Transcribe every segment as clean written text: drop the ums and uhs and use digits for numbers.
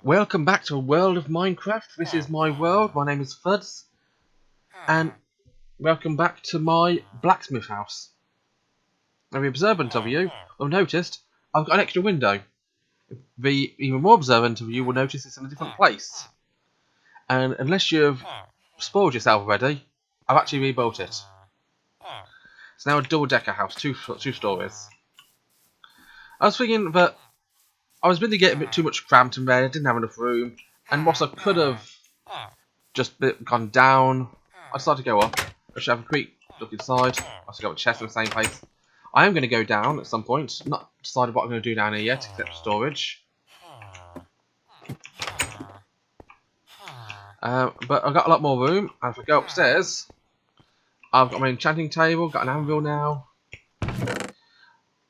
Welcome back to a world of Minecraft. This is my world. My name is Fudce, and welcome back to my blacksmith house. Now, the observant of you will notice I've got an extra window. The even more observant of you will notice it's in a different place. And unless you've spoiled yourself already, I've actually rebuilt it. It's now a double-decker house, two stories. I was thinking that I was really getting a bit too much cramped in there. I didn't have enough room, and whilst I could have just gone down, I decided to go up. I should have a quick look inside. I also got a chest in the same place. I am going to go down at some point. Not decided what I'm going to do down here yet, except storage. But I've got a lot more room, and if I go upstairs, I've got my enchanting table, got an anvil now.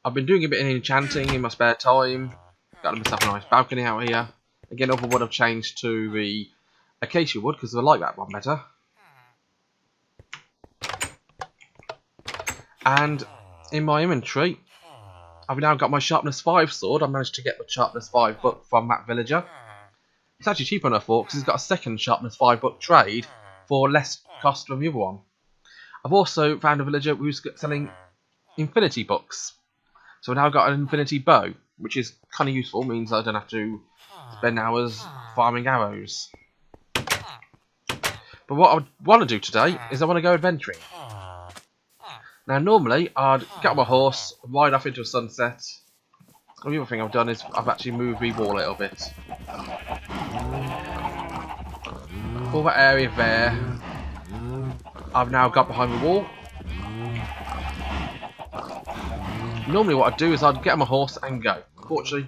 I've been doing a bit of enchanting in my spare time. Got myself a nice balcony out here. Again, other wood I've changed to the acacia wood because I like that one better. And in my inventory, I've now got my sharpness 5 sword. I managed to get the sharpness 5 book from that villager. It's actually cheaper than I thought because he's got a second sharpness 5 book trade for less cost than the other one. I've also found a villager who's selling infinity books. So now I've got an infinity bow, which is kind of useful, means I don't have to spend hours farming arrows. But what I want to do today is I want to go adventuring. Now normally I'd get on my horse, ride off into a sunset. The other thing I've done is I've actually moved the wall a little bit. All that area there, I've now got behind the wall. Normally what I'd do is I'd get on my horse and go. Unfortunately,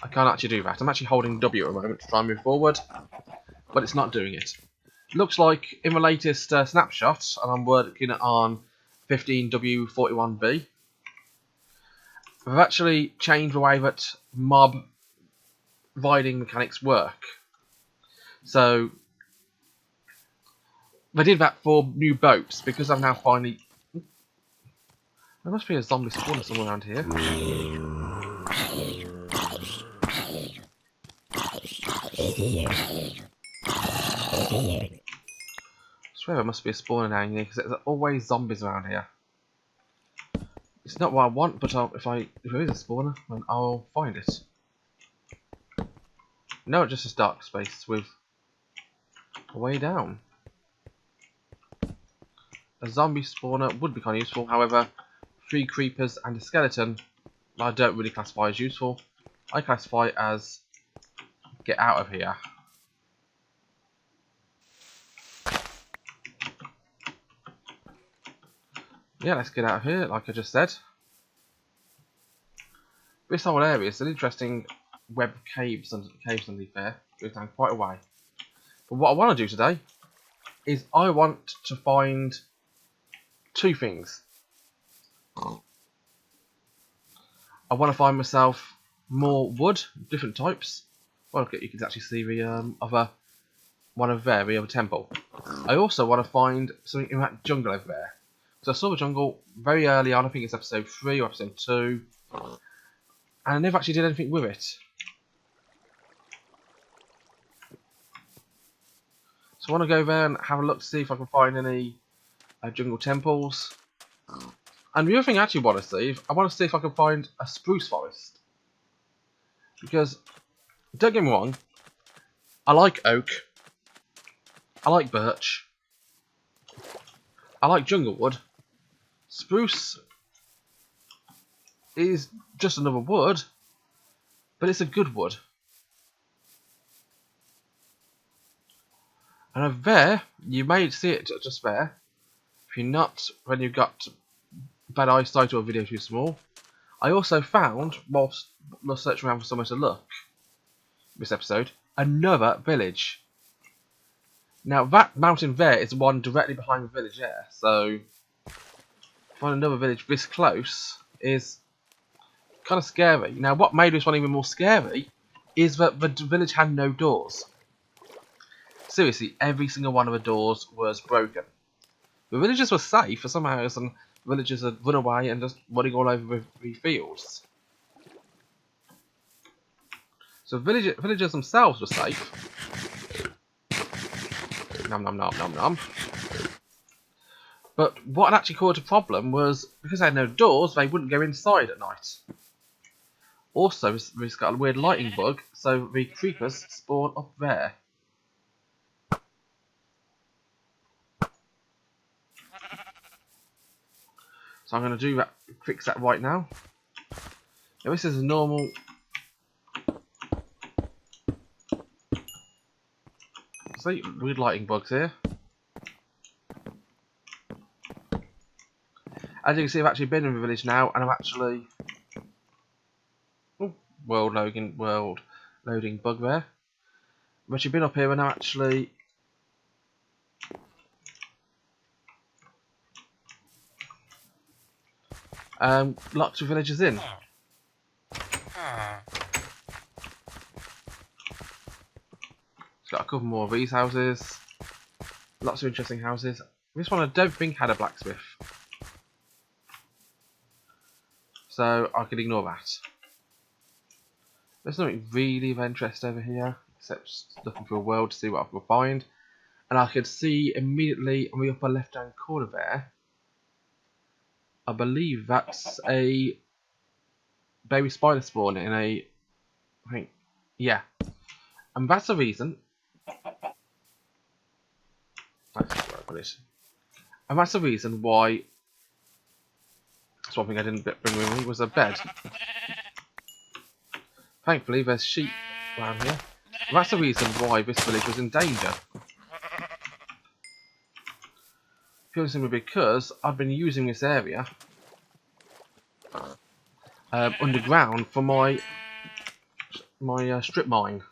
I can't actually do that. I'm actually holding W at the moment to try and move forward, but it's not doing it. Looks like in the latest snapshot, and I'm working on 15W41B, they've actually changed the way that mob riding mechanics work. So they did that for new boats because I've now finally... There must be a zombie spawner somewhere around here. I swear there must be a spawner down here because there's always zombies around here. It's not what I want, but if there is a spawner, then I'll find it. No, it's just a dark space with a way down. A zombie spawner would be kind of useful, however, 3 creepers and a skeleton I don't really classify as useful. I classify as get out of here. Yeah, let's get out of here, like I just said. This whole area is an interesting web of caves underneath there. Goes down quite a way. But what I want to do today is I want to find 2 things. I want to find myself more wood, different types. Well, look, you can actually see the other one over there, the other temple. I also want to find something in that jungle over there. So I saw the jungle very early on, I think it's episode 3 or episode 2, and I never actually did anything with it. So I want to go there and have a look to see if I can find any jungle temples. And the other thing I actually want to see, I want to see if I can find a spruce forest. Because, don't get me wrong, I like oak, I like birch, I like jungle wood. Spruce is just another wood, but it's a good wood. And over there, you may see it just there. If you're not, when you've got bad eyesight or a video too small. I also found, whilst searching around for somewhere to look, this episode, another village. Now that mountain there is the one directly behind the village there, so find another village this close is kind of scary. Now what made this one even more scary is that the village had no doors. Seriously, every single one of the doors was broken. The villagers were safe, for somehow some villagers had run away and just running all over the fields. So villagers themselves were safe. Nom nom nom nom nom. But what had actually caused a problem was, because they had no doors, they wouldn't go inside at night. Also, we've got a weird lighting bug, so the creepers spawn up there. So I'm going to do that, fix that right now. Now this is a normal... See, weird lighting bugs here. As you can see, I've actually been in the village now, and I'm actually... Oh, world loading bug there. I've actually been up here, and I'm actually... lots of villagers in. It's got a couple more of these houses. Lots of interesting houses. This one I don't think had a blacksmith, so I could ignore that. There's nothing really of interest over here, except just looking for a world to see what I can find. And I could see immediately on the upper left hand corner there, I believe that's a baby spider spawn in a... I think, yeah. And that's the reason... That's where I put it. And that's the reason why... That's one thing I didn't bring with me, was a bed. Thankfully there's sheep around here. And that's the reason why this village was in danger. Purely simply because I've been using this area underground for my strip mine.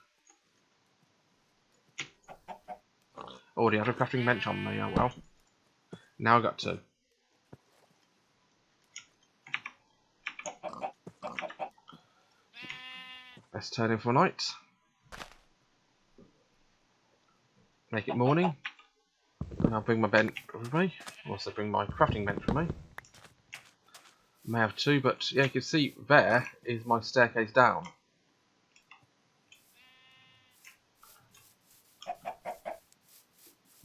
Already had a crafting bench on me, oh well. Now I got two. Let's turn in for night. Make it morning. And I'll bring my bench with me. Also bring my crafting bench with me. May have two, but yeah, you can see there is my staircase down.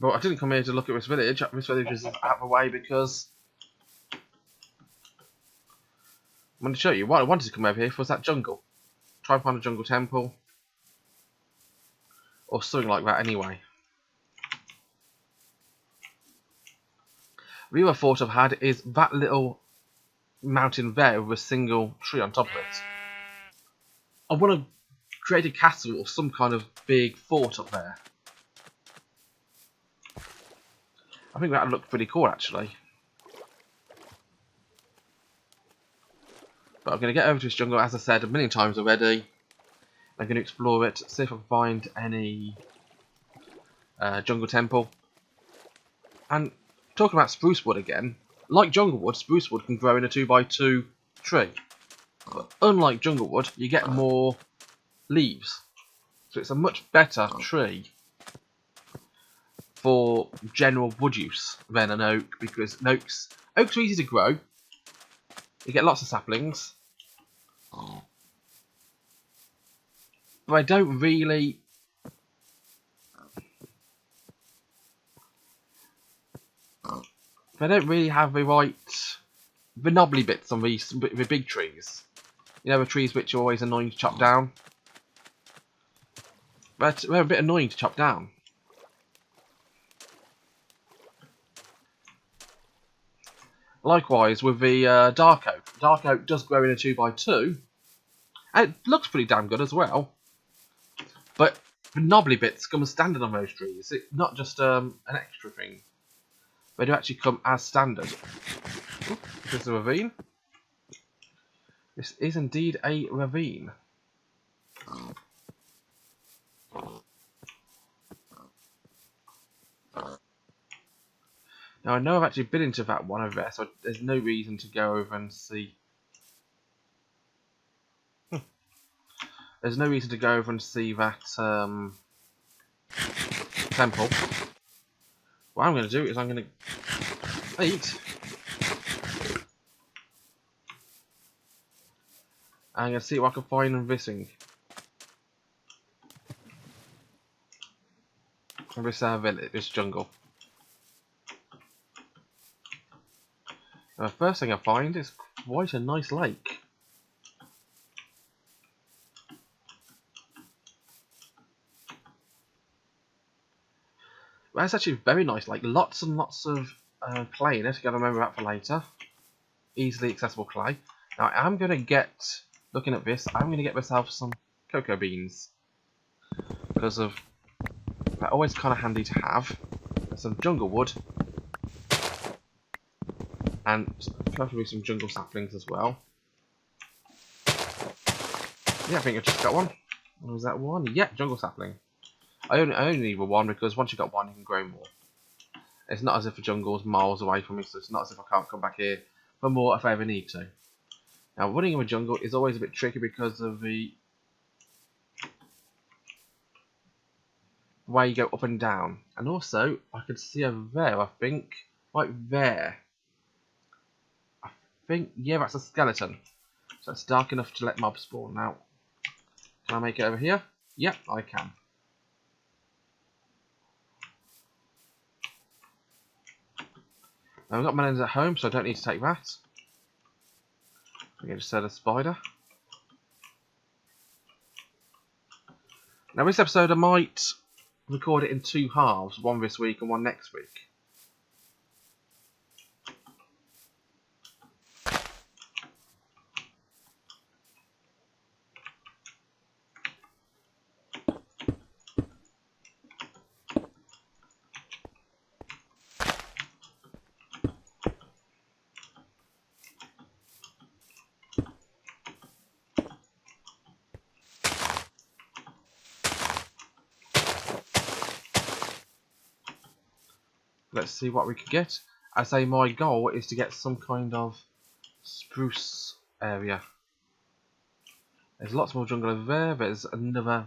But I didn't come here to look at this village. This village is out of the way because I'm going to show you what I wanted to come over here for was that jungle. Try and find a jungle temple. Or something like that anyway. The other thought I've had is that little mountain there with a single tree on top of it. I want to create a castle or some kind of big fort up there. I think that would look pretty cool actually. But I'm going to get over to this jungle, as I said a million times already. I'm going to explore it, see if I can find any jungle temple. And talking about spruce wood again, like jungle wood, spruce wood can grow in a 2x2 tree. But unlike jungle wood, you get more leaves. So it's a much better tree for general wood use than an oak, because oaks are easy to grow. You get lots of saplings. But I don't really... They don't really have the right... the knobbly bits on the big trees. You know, the trees which are always annoying to chop down. But they're a bit annoying to chop down. Likewise with the dark oak. Dark oak does grow in a 2x2. And it looks pretty damn good as well. But the knobbly bits come as standard on those trees. It's not just an extra thing. They do actually come as standard. Ooh, this is a ravine. This is indeed a ravine. Now I know I've actually been into that one over there, so there's no reason to go over and see. There's no reason to go over and see that temple. What I'm going to do is I'm going to eat. I'm going to see what I can find in this thing. from this village, this jungle. And the first thing I find is quite a nice lake. That's actually very nice, like lots and lots of clay in it. Gotta remember that for later. Easily accessible clay. Now I'm gonna get, looking at this, I'm gonna get myself some cocoa beans because of they're always kind of handy to have. There's some jungle wood and preferably some jungle saplings as well. Yeah, I think I just got one. Was that one? Yeah, jungle sapling. I only need one because once you've got one, you can grow more. It's not as if the jungle's miles away from me, so it's not as if I can't come back here for more if I ever need to. Now, running in a jungle is always a bit tricky because of the way you go up and down. And also, I can see over there, I think, right there. I think, yeah, that's a skeleton. So it's dark enough to let mobs spawn. Now, can I make it over here? Yep, I can. Now, I've got melons at home, so I don't need to take that. I'm going to set a spider. Now, this episode I might record it in 2 halves, one this week and one next week. Let's see what we can get. I say my goal is to get some kind of spruce area. There's lots more jungle over there. There's another.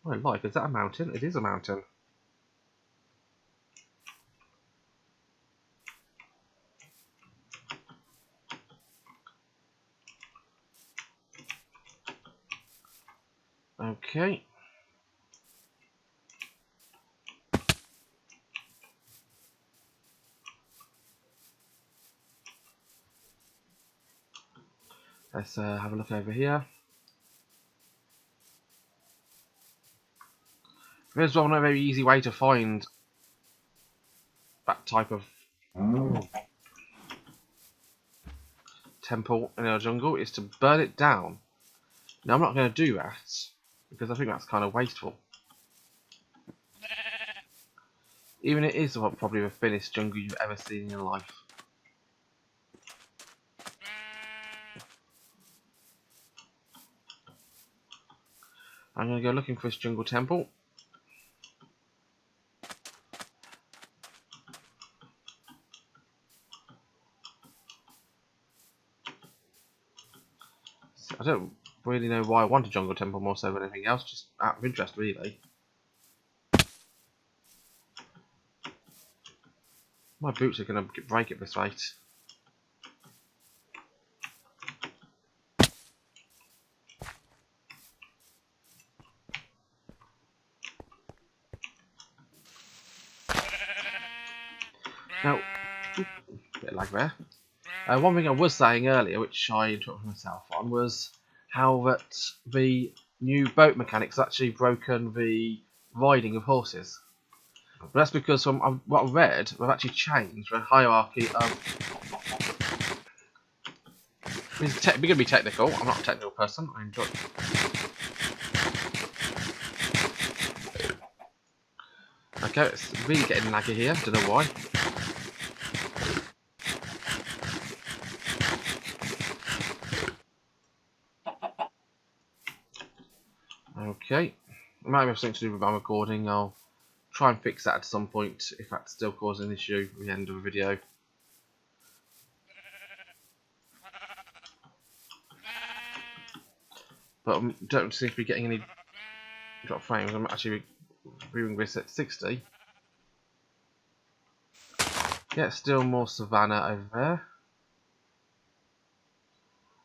Oh, like, is that a mountain? It is a mountain. Okay. Let's have a look over here. There's one very easy way to find that type of temple in our jungle is to burn it down. Now I'm not going to do that because I think that's kind of wasteful. Even it is probably the thinnest jungle you've ever seen in your life. I'm going to go looking for this jungle temple. I don't really know why I want a jungle temple more so than anything else, just out of interest really. My boots are going to break at this rate. Now, bit of lag there. One thing I was saying earlier, which I interrupted myself on, was how that the new boat mechanics actually broken the riding of horses. But that's because from what I've read, we've actually changed the hierarchy of. We're going to be technical. I'm not a technical person. I enjoy. Okay, it's really getting laggy here. Don't know why. Okay, it might have something to do with my recording. I'll try and fix that at some point if that's still causing an issue at the end of the video. But I don't seem to be getting any drop frames. I'm actually viewing this at 60. Yeah, still more savannah over there.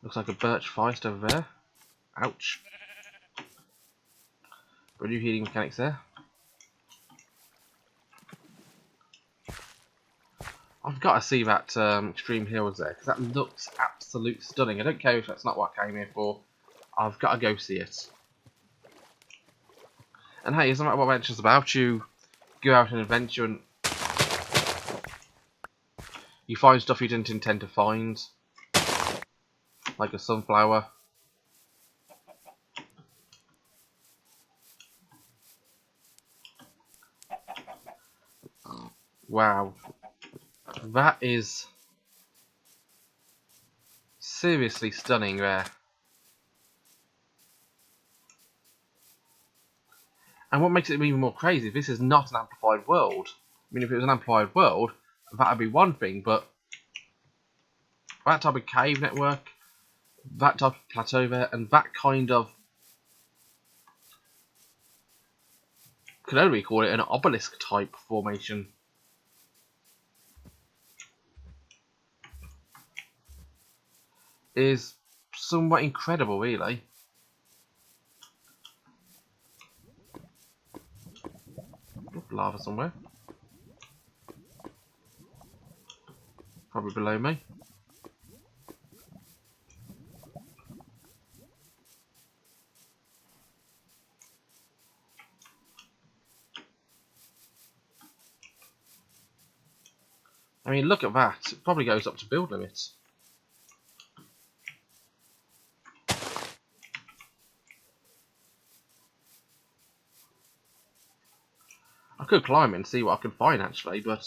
Looks like a birch forest over there. Ouch. But new healing mechanics there. I've got to see that extreme hills there, because that looks absolutely stunning. I don't care if that's not what I came here for. I've got to go see it. And hey, it doesn't matter what adventure's about. You go out on an adventure and you find stuff you didn't intend to find. Like a sunflower. Wow. That is seriously stunning there. And what makes it even more crazy, this is not an amplified world. I mean, if it was an amplified world, that would be one thing, but that type of cave network, that type of plateau there, and that kind of, could only call it an obelisk type formation. Is somewhat incredible, really. Lava somewhere. Probably below me. I mean, look at that. It probably goes up to build limits. I could climb it and see what I can find, actually, but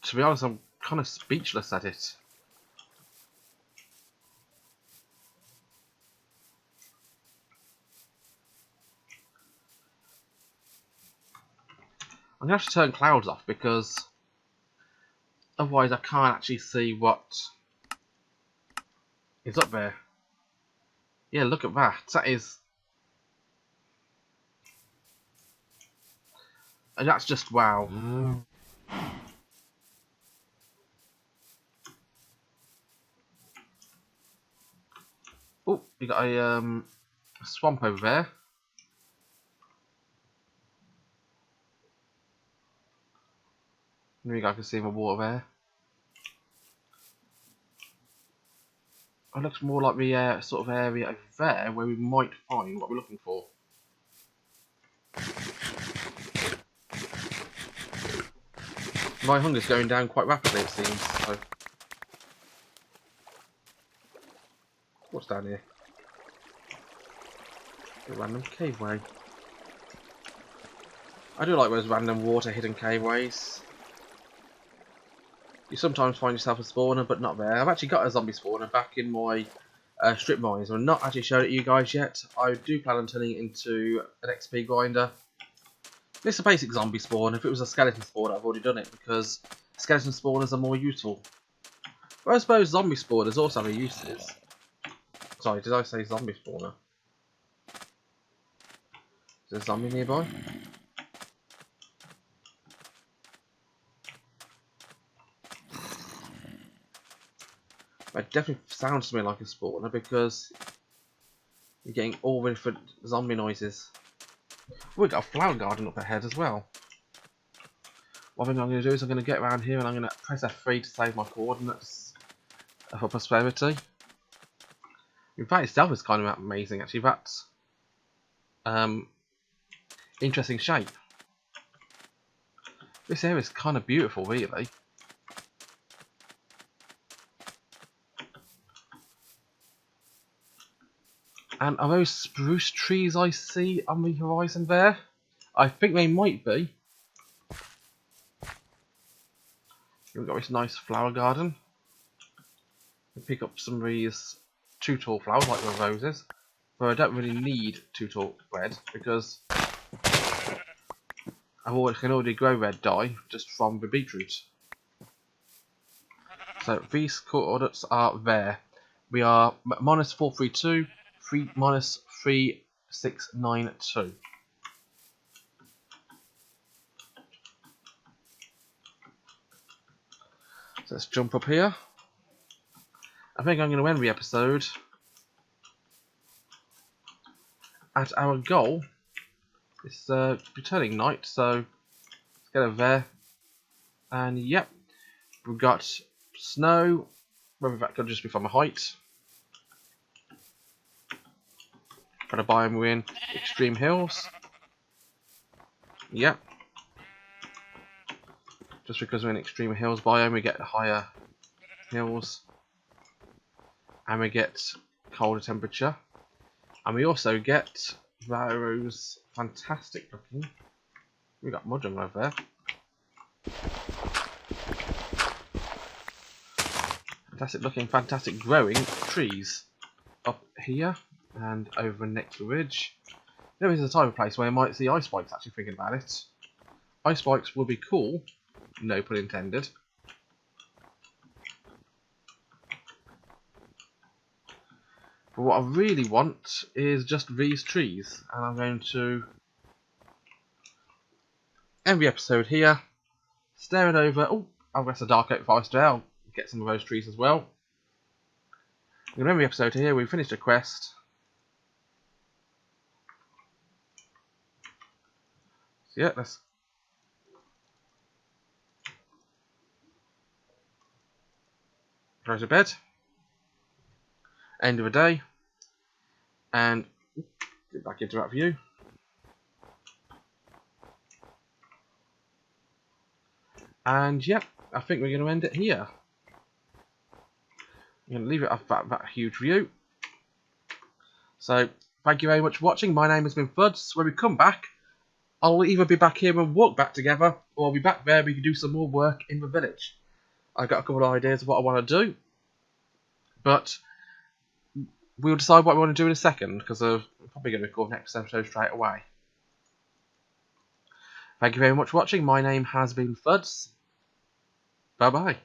to be honest, I'm kind of speechless at it. I'm going to have to turn clouds off because otherwise I can't actually see what is up there. Yeah, look at that. That is... And that's just wow. Oh, you got a swamp over there. There you go, I can see my water there. It looks more like the sort of area over there where we might find what we're looking for. My hunger's going down quite rapidly, it seems. So. What's down here? A random caveway. I do like those random water hidden caveways. You sometimes find yourself a spawner, but not there. I've actually got a zombie spawner back in my strip mines. I've not actually showed it to you guys yet. I do plan on turning it into an XP grinder. It's a basic zombie spawn. If it was a skeleton spawner, I've already done it because skeleton spawners are more useful. But I suppose zombie spawners also have uses. Sorry, did I say zombie spawner? Is there a zombie nearby? It definitely sounds to me like a spawner because you're getting all the different zombie noises. We've got a flower garden up ahead as well. What I'm going to do is I'm going to get around here and I'm going to press F3 to save my coordinates for prosperity. In fact, itself is kind of amazing actually. That's interesting shape. This area is kind of beautiful, really. And are those spruce trees I see on the horizon there? I think they might be. We've got this nice flower garden. We pick up some of these too tall flowers like the roses. But I don't really need too tall red because I can already grow red dye just from the beetroot. So these coordinates are there. We are minus 432, minus 3692. So let's jump up here. I think I'm going to end the episode that, our goal is returning night, so let's get over there. And yep, we've got snow, whether that could just be from a height. Got a biome we're in, extreme hills. Yep. Just because we're in extreme hills biome, we get higher hills. And we get colder temperature. And we also get those fantastic looking. We got mud over there. Fantastic looking, fantastic growing trees up here and over next to the ridge. There is a type of place where you might see ice spikes. Actually, thinking about it, ice spikes would be cool. No pun intended. But what I really want is just these trees, and I'm going to end the episode here, staring over. Oh, I'll rest a dark oak forest there. I'll get some of those trees as well. I'm going to end the episode here. We've finished a quest. So yeah, let's go to bed. End of the day. And get back into that view. And yep, I think we're going to end it here. I'm going to leave it off that huge view. So, thank you very much for watching. My name has been Fudce. When we come back, I'll either be back here and walk back together, or I'll be back there. We can do some more work in the village. I've got a couple of ideas of what I want to do, but we'll decide what we want to do in a second, because I'm probably going to record next episode straight away. Thank you very much for watching. My name has been Fudce. Bye bye.